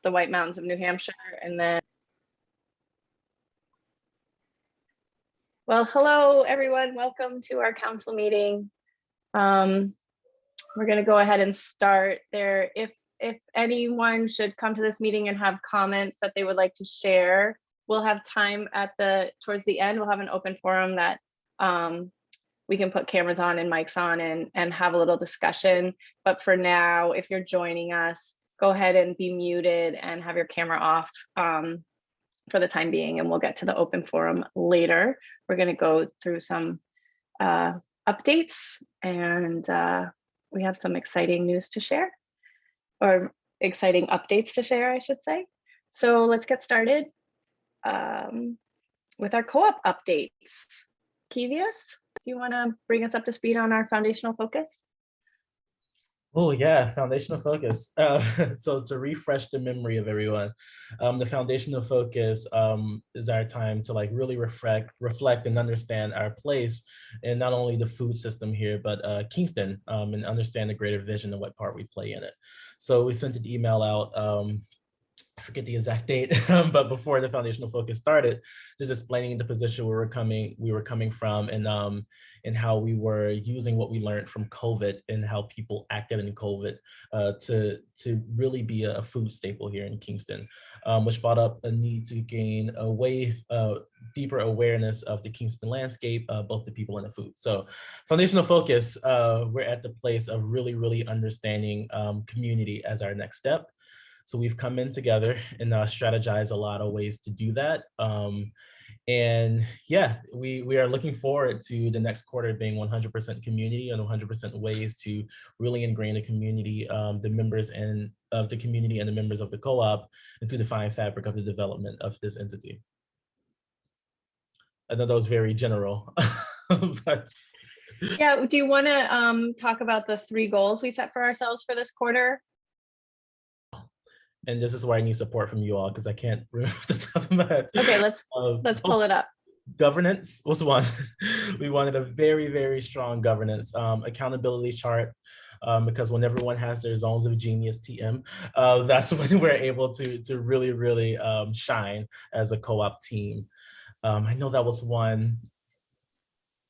the White Mountains of New Hampshire. And then, well, hello, everyone. Welcome to our council meeting. We're going to go ahead and start there. If anyone should come to this meeting and have comments that they would like to share, we'll have time towards the end. We'll have an open forum that we can put cameras on and mics on and have a little discussion. But for now, if you're joining us, go ahead and be muted and have your camera off for the time being, and we'll get to the open forum later. We're going to go through some updates, and we have some exciting news to share, or exciting updates to share, I should say. So let's get started with our co-op updates. Kevius, do you want to bring us up to speed on our foundational focus? Oh yeah, foundational focus. So to refresh the memory of everyone, the foundational focus is our time to really reflect and understand our place in not only the food system here, but Kingston, and understand the greater vision of what part we play in it. So we sent an email out, I forget the exact date, but before the foundational focus started, just explaining the position we were coming from, and how we were using what we learned from COVID and how people acted in COVID to really be a food staple here in Kingston, which brought up a need to gain a way deeper awareness of the Kingston landscape, both the people and the food. So foundational focus, we're at the place of really understanding community as our next step. So we've come in together and strategize a lot of ways to do that. And yeah, we are looking forward to the next quarter being 100% community and 100% ways to really ingrain the community, the members of the community and the members of the co-op into the fine fabric of the development of this entity. I know that was very general, but. Yeah, do you want to talk about the 3 goals we set for ourselves for this quarter? And this is where I need support from you all, because I can't remember the top of my head. Okay, let's pull it up. Governance was one. We wanted a very strong governance, accountability chart, because when everyone has their zones of genius, TM, that's when we're able to really shine as a co-op team. I know that was one.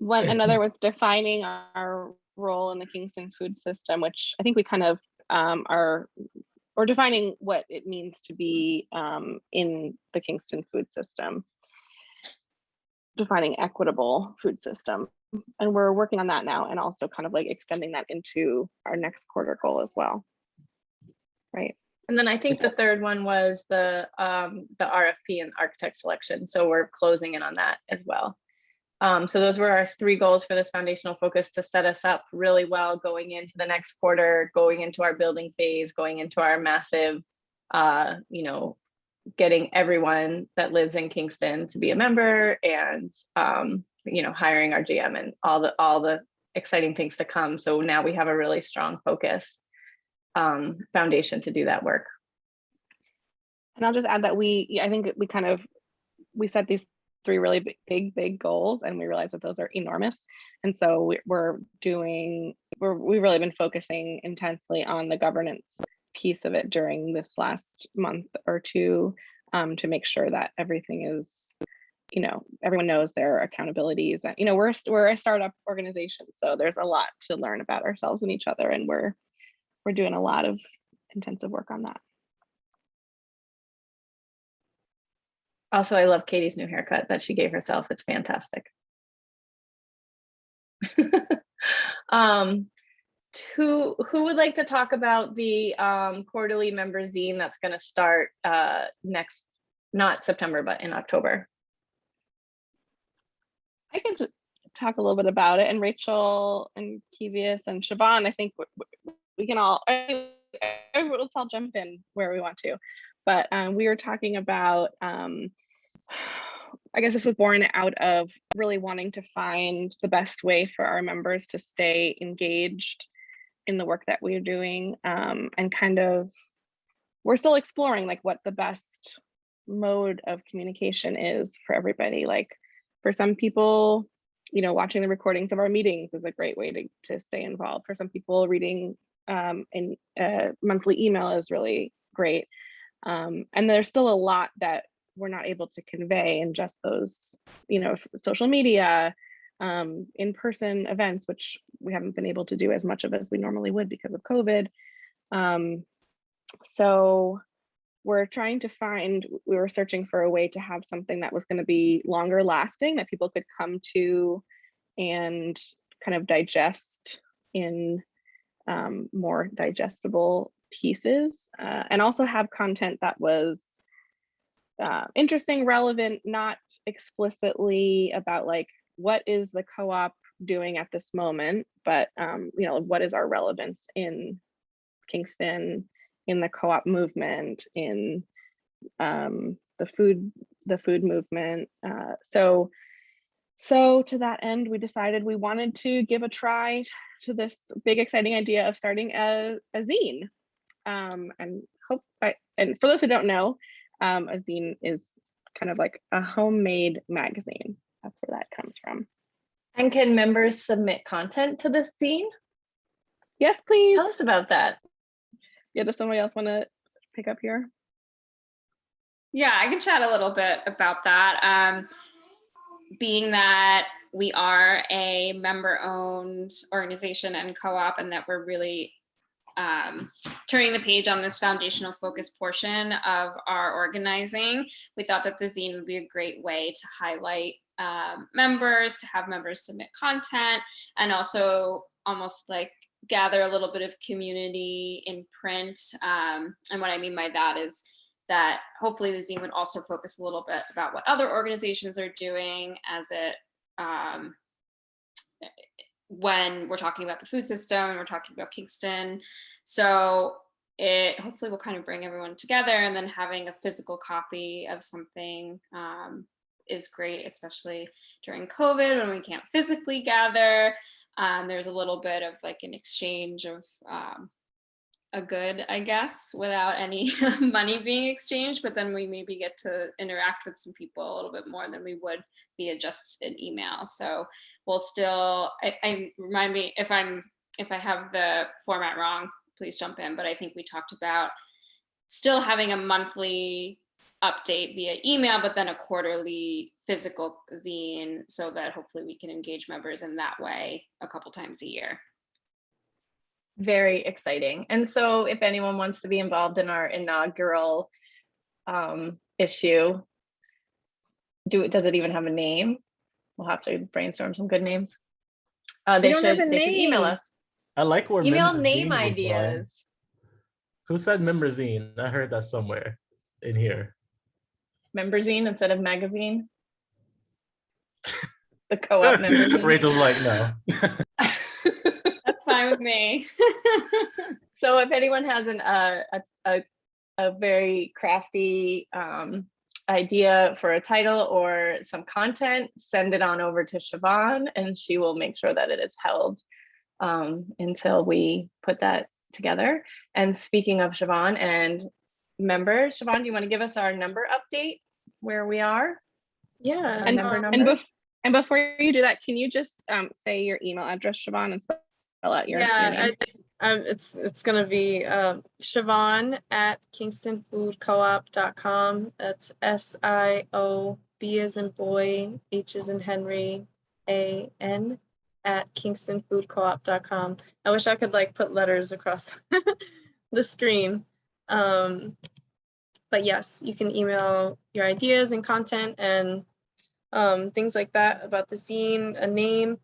Another was defining our role in the Kingston food system, which I think we kind of or defining what it means to be in the Kingston food system, defining equitable food system. And we're working on that now, and also kind of extending that into our next quarter goal as well. Right. And then I think the third one was the RFP and architect selection. So we're closing in on that as well. So those were our 3 goals for this foundational focus to set us up really well going into the next quarter, going into our building phase, going into our massive, getting everyone that lives in Kingston to be a member, and, hiring our GM and all the exciting things to come. So now we have a really strong focus foundation to do that work. And I'll just add that I think we set these 3 really big goals, and we realize that those are enormous. And so we've really been focusing intensely on the governance piece of it during this last month or 2, to make sure that everything is, everyone knows their accountabilities. And, we're a startup organization, so there's a lot to learn about ourselves and each other, and we're doing a lot of intensive work on that. Also, I love Katie's new haircut that she gave herself. It's fantastic. Who would like to talk about the quarterly member zine that's going to start not September, but in October? I can talk a little bit about it, and Rachel and Kevius and Siobhan, I think we can all, let's all jump in where we want to. But we were talking about, I guess this was born out of really wanting to find the best way for our members to stay engaged in the work that we're doing, and we're still exploring what the best mode of communication is for everybody. For some people, watching the recordings of our meetings is a great way to stay involved. For some people, reading in a monthly email is really great. And there's still a lot that we're not able to convey in just those, social media, in-person events, which we haven't been able to do as much of as we normally would because of COVID. So we were searching for a way to have something that was going to be longer lasting, that people could come to and kind of digest in more digestible pieces, and also have content that was interesting, relevant, not explicitly about like, what is the co-op doing at this moment, but what is our relevance in Kingston, in the co-op movement, in the food movement. So to that end, we decided we wanted to give a try to this big exciting idea of starting a zine. And for those who don't know, a zine is kind of like a homemade magazine. That's where that comes from. And can members submit content to this zine? Yes, please. Tell us about that. Yeah, does somebody else want to pick up here? Yeah, I can chat a little bit about that. Being that we are a member-owned organization and co-op, and that we're really turning the page on this foundational focus portion of our organizing, we thought that the zine would be a great way to highlight members, to have members submit content, and also almost like gather a little bit of community in print. And what I mean by that is that hopefully the zine would also focus a little bit about what other organizations are doing as it when we're talking about the food system and we're talking about Kingston. So it hopefully will kind of bring everyone together, and then having a physical copy of something is great, especially during COVID when we can't physically gather. There's a little bit of like an exchange of a good, I guess, without any money being exchanged, but then we maybe get to interact with some people a little bit more than we would via just an email. So we'll still, I remind me if I have the format wrong, please jump in, but I think we talked about still having a monthly update via email, but then a quarterly physical zine, so that hopefully we can engage members in that way a couple times a year. Very exciting. And so if anyone wants to be involved in our inaugural issue, does it even have a name? We'll have to brainstorm some good names. They should email us. I like where email Member name Zine was going. ideas. Who said Member Zine? I heard that somewhere in here. Member Zine instead of magazine. The co-op member zine. Rachel's like, no. That's fine with me. So if anyone has a very crafty idea for a title or some content, send it on over to Siobhan, and she will make sure that it is held until we put that together. And speaking of Siobhan and members, Siobhan, do you want to give us our number update, where we are? Yeah. And before you do that, can you just say your email address, Siobhan, and spell out your name? It's gonna be Siobhan at kingstonfoodcoop.com. That's SIOB as in boy, H as in Henry, AN at kingstonfoodcoop.com. I wish I could like put letters across the screen. But yes, you can email your ideas and content and things like that about the zine, a name,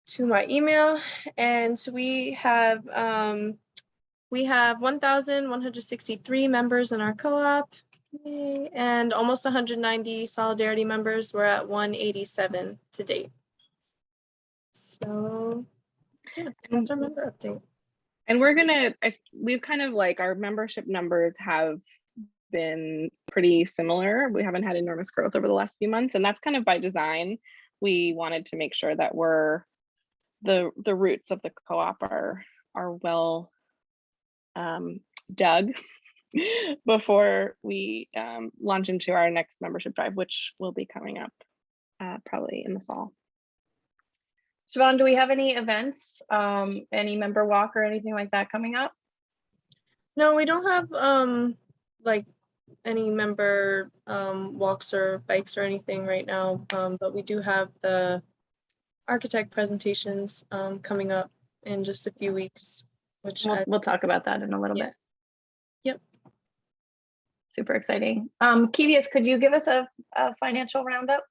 to my email. And we have 1,163 members in our co-op, and almost 190 solidarity members. We're at 187 to date. So yeah, that's our member update. And we've kind of like, our membership numbers have been pretty similar. We haven't had enormous growth over the last few months, and that's kind of by design. We wanted to make sure that the roots of the co-op are well dug before we launch into our next membership drive, which will be coming up probably in the fall. Siobhan, do we have any events, any member walk or anything like that coming up? No, we don't have like any member walks or bikes or anything right now, but we do have the architect presentations coming up in just a few weeks, which We'll talk about that in a little Yeah. bit. Yep. Super exciting. Kevius, could you give us a financial roundup?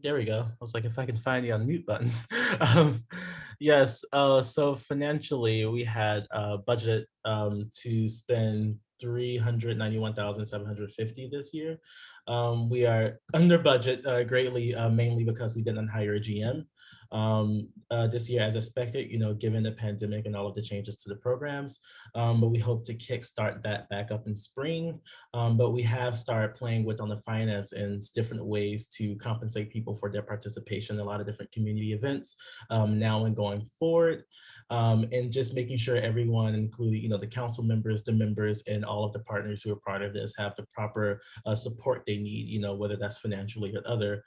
There we go. I was like, if I can find the unmute button. Yes, so financially, we had budget to spend 391,750 this year. We are under budget greatly, mainly because we didn't hire a GM this year as expected, given the pandemic and all of the changes to the programs. But we hope to kickstart that back up in spring. But we have started playing with on the finance and different ways to compensate people for their participation in a lot of different community events now and going forward. And just making sure everyone, including the council members, the members, and all of the partners who are part of this have the proper support they need, whether that's financially or other,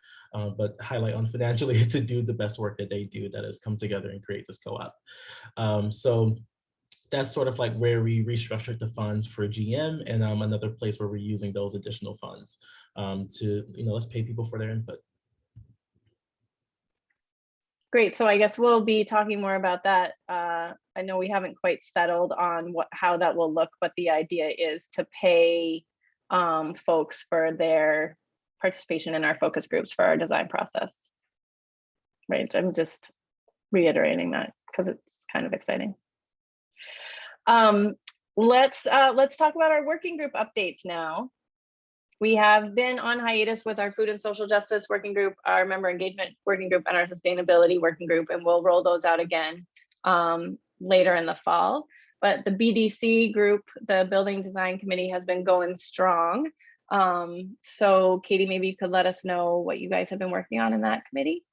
but highlight on financially to do the best work that they do, that has come together and create this co-op. So that's sort of like where we restructured the funds for GM, and another place where we're using those additional funds to, let's pay people for their input. Great. So I guess we'll be talking more about that. I know we haven't quite settled on how that will look, but the idea is to pay folks for their participation in our focus groups for our design process. Right. I'm just reiterating that because it's kind of exciting. Let's talk about our working group updates now. We have been on hiatus with our food and social justice working group, our member engagement working group, and our sustainability working group, and we'll roll those out again later in the fall. But the BDC group, the Building Design Committee, has been going strong. So Katie, maybe you could let us know what you guys have been working on in that committee.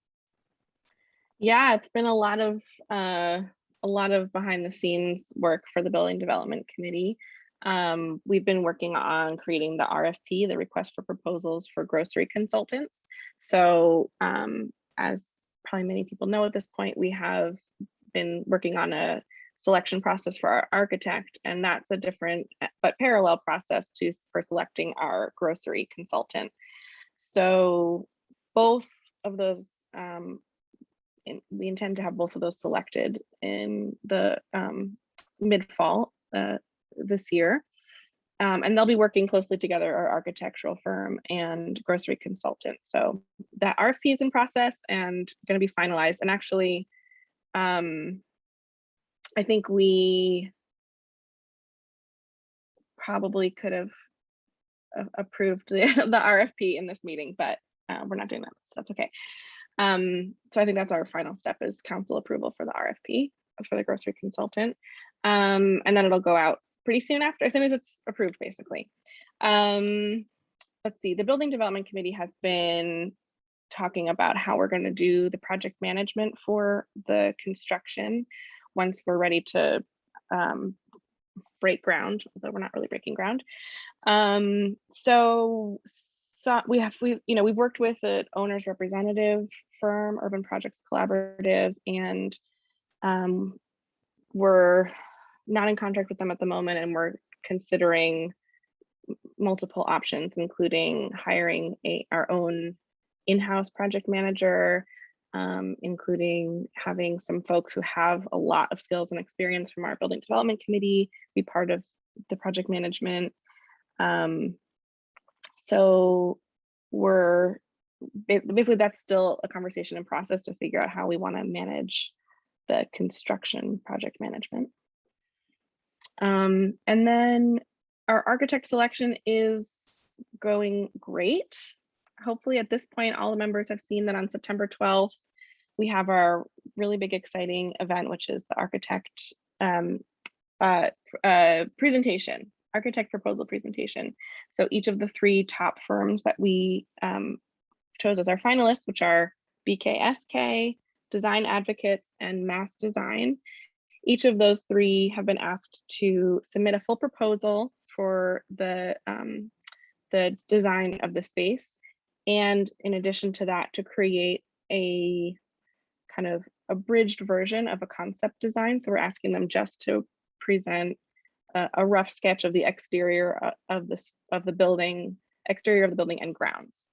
Yeah, it's been a lot of behind the scenes work for the Building Development Committee. We've been working on creating the RFP, the request for proposals for grocery consultants. So as probably many people know at this point, we have been working on a selection process for our architect, and that's a different but parallel process for selecting our grocery consultant. So both of those, we intend to have both of those selected in the mid-fall this year. And they'll be working closely together, our architectural firm and grocery consultant. So that RFP is in process and going to be finalized. And actually, I think we probably could have approved the RFP in this meeting, but we're not doing that, so that's okay. So I think that's our final step, is council approval for the RFP for the grocery consultant. And then it'll go out pretty soon after, as soon as it's approved, basically. Let's see, the Building Development Committee has been talking about how we're going to do the project management for the construction once we're ready to break ground, although we're not really breaking ground. So we've worked with the owner's representative firm, Urban Projects Collaborative, and we're not in contract with them at the moment, and we're considering multiple options, including hiring our own in-house project manager, including having some folks who have a lot of skills and experience from our Building Development Committee be part of the project management. So we're basically, that's still a conversation and process to figure out how we want to manage the construction project management. And then our architect selection is going great. Hopefully at this point, all the members have seen that on September 12th, we have our really big, exciting event, which is the architect presentation, architect proposal presentation. So each of the 3 top firms that we chose as our finalists, which are BKSK, Design Advocates, and Mass Design, each of those 3 have been asked to submit a full proposal for the design of the space. And in addition to that, to create a kind of abridged version of a concept design. So we're asking them just to present a rough sketch of the exterior of the building, and grounds.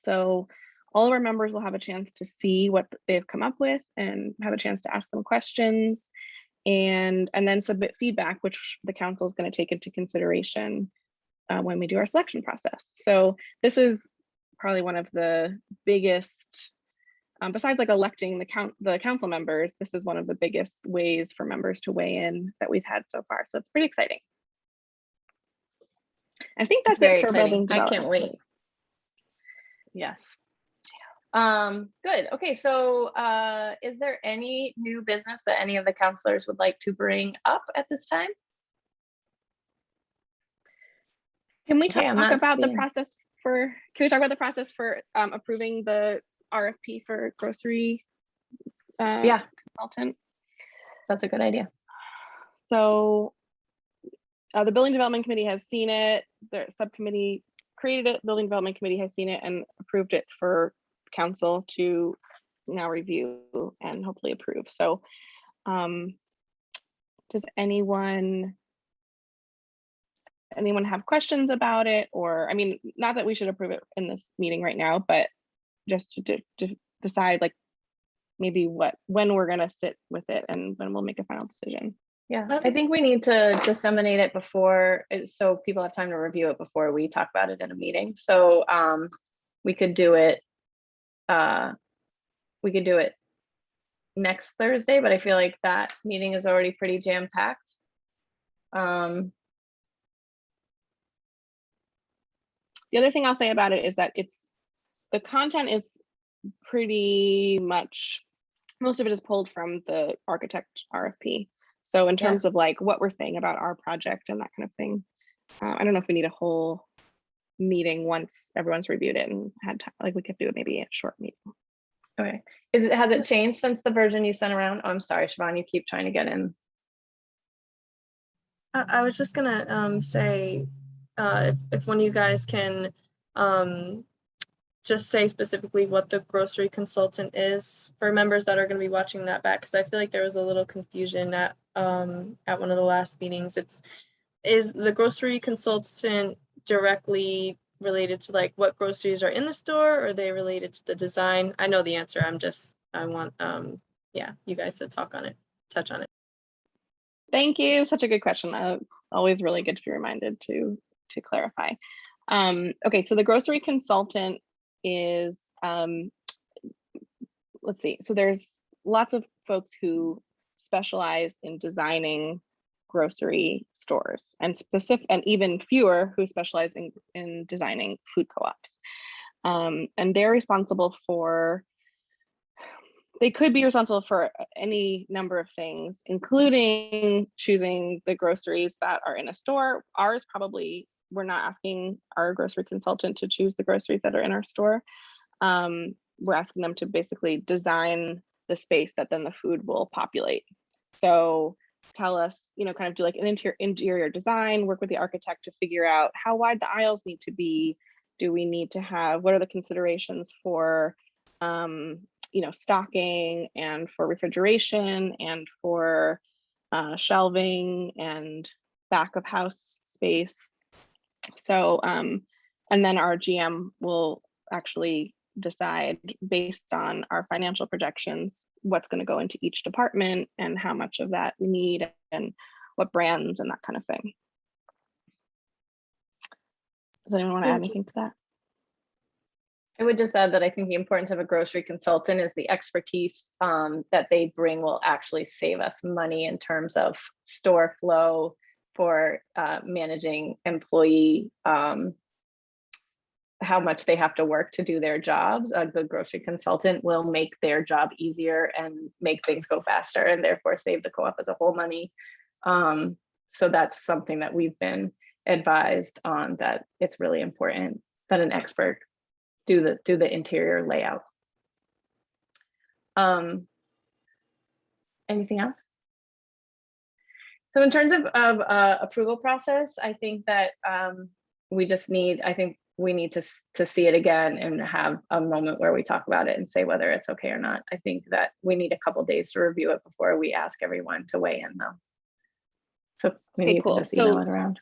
So all of our members will have a chance to see what they've come up with and have a chance to ask them questions, and then submit feedback, which the council is going to take into consideration when we do our selection process. So this is probably one of the biggest, besides like electing the council members, this is one of the biggest ways for members to weigh in that we've had so far. So it's pretty exciting. I think that's very it for exciting. building I development. can't wait. Yes. Good. Okay, so is there any new business that any of the counselors would like to bring up at this time? Can we Okay, talk I'm not about the seeing- process for, can we talk about the process for approving the RFP for grocery Yeah, consultant? that's a good idea. So the building development committee has seen it, the subcommittee created it, building development committee has seen it and approved it for council to now review and hopefully approve. So does anyone have questions about it? Or, I mean, not that we should approve it in this meeting right now, but just to decide like maybe when we're gonna sit with it and when we'll make a final decision. Yeah, I think we need to disseminate it before, so people have time to review it before we talk about it in a meeting. So we could do it next Thursday, but I feel like that meeting is already pretty jam-packed. The other thing I'll say about it is that the content is pretty much, most of it is pulled from the architect RFP. So in terms of like what we're saying about our project and that kind of thing, I don't know if we need a whole meeting once everyone's reviewed it and had time, like we could do it maybe a short meeting. Okay, has it changed since the version you sent around? Oh, I'm sorry, Siobhan, you keep trying to get in. I was just gonna say, if one of you guys can just say specifically what the grocery consultant is for members that are going to be watching that back, because I feel like there was a little confusion at one of the last meetings. Is the grocery consultant directly related to like what groceries are in the store, or are they related to the design? I know the answer. I want you guys to touch on it. Thank you. Such a good question. Always really good to be reminded to clarify. Okay, so the grocery consultant is, let's see. So there's lots of folks who specialize in designing grocery stores, and even fewer who specialize in designing food co-ops. And they're responsible for, they could be responsible for any number of things, including choosing the groceries that are in a store. Ours probably, we're not asking our grocery consultant to choose the groceries that are in our store. We're asking them to basically design the space that then the food will populate. So tell us, kind of do like an interior design, work with the architect to figure out how wide the aisles need to be. Do we need to have, what are the considerations for, stocking and for refrigeration and for shelving and back of house space. So, and then our GM will actually decide based on our financial projections, what's going to go into each department and how much of that we need and what brands and that kind of thing. Does anyone want to add anything to that? I would just add that I think the importance of a grocery consultant is the expertise that they bring will actually save us money in terms of store flow for managing employee, how much they have to work to do their jobs. A good grocery consultant will make their job easier and make things go faster and therefore save the co-op as a whole money. So that's something that we've been advised on, that it's really important that an expert do the interior layout. Anything else? So in terms of approval process, I think that we need to see it again and have a moment where we talk about it and say whether it's okay or not. I think that we need a couple days to review it before we ask everyone to weigh in though. So maybe Okay, you can cool. just email So it around.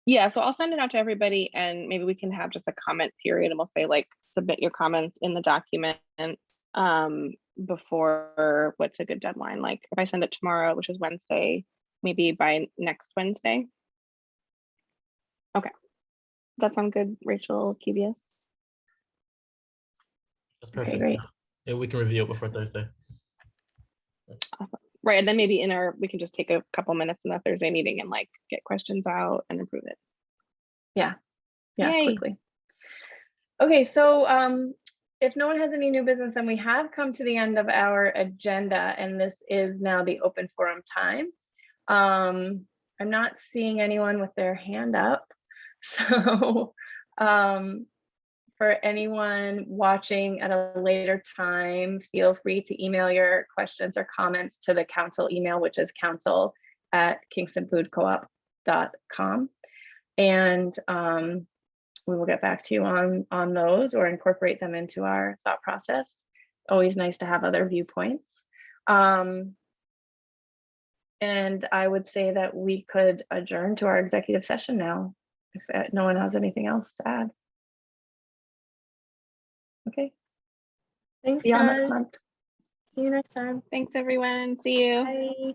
yeah, so I'll send it out to everybody and maybe we can have just a comment period and we'll say like, submit your comments in the document before, what's a good deadline? Like if I send it tomorrow, which is Wednesday, maybe by next Wednesday. Okay. Does that sound good, Rachel Kevius? That's Okay, perfect. great. Yeah, we can review it before Thursday. Awesome. Right, and then maybe we can just take a couple minutes in the Thursday meeting and like get questions out and improve it. Yeah, Yay. quickly. Okay, so if no one has any new business, then we have come to the end of our agenda, and this is now the open forum time. I'm not seeing anyone with their hand up. So for anyone watching at a later time, feel free to email your questions or comments to the council email, which is council@kingstonfoodcoop.com. And we will get back to you on those or incorporate them into our thought process. Always nice to have other viewpoints. And I would say that we could adjourn to our executive session now, if no one has anything else to add. Okay. Thanks, See y'all next guys. month. See you next time. Thanks everyone. See you. Bye.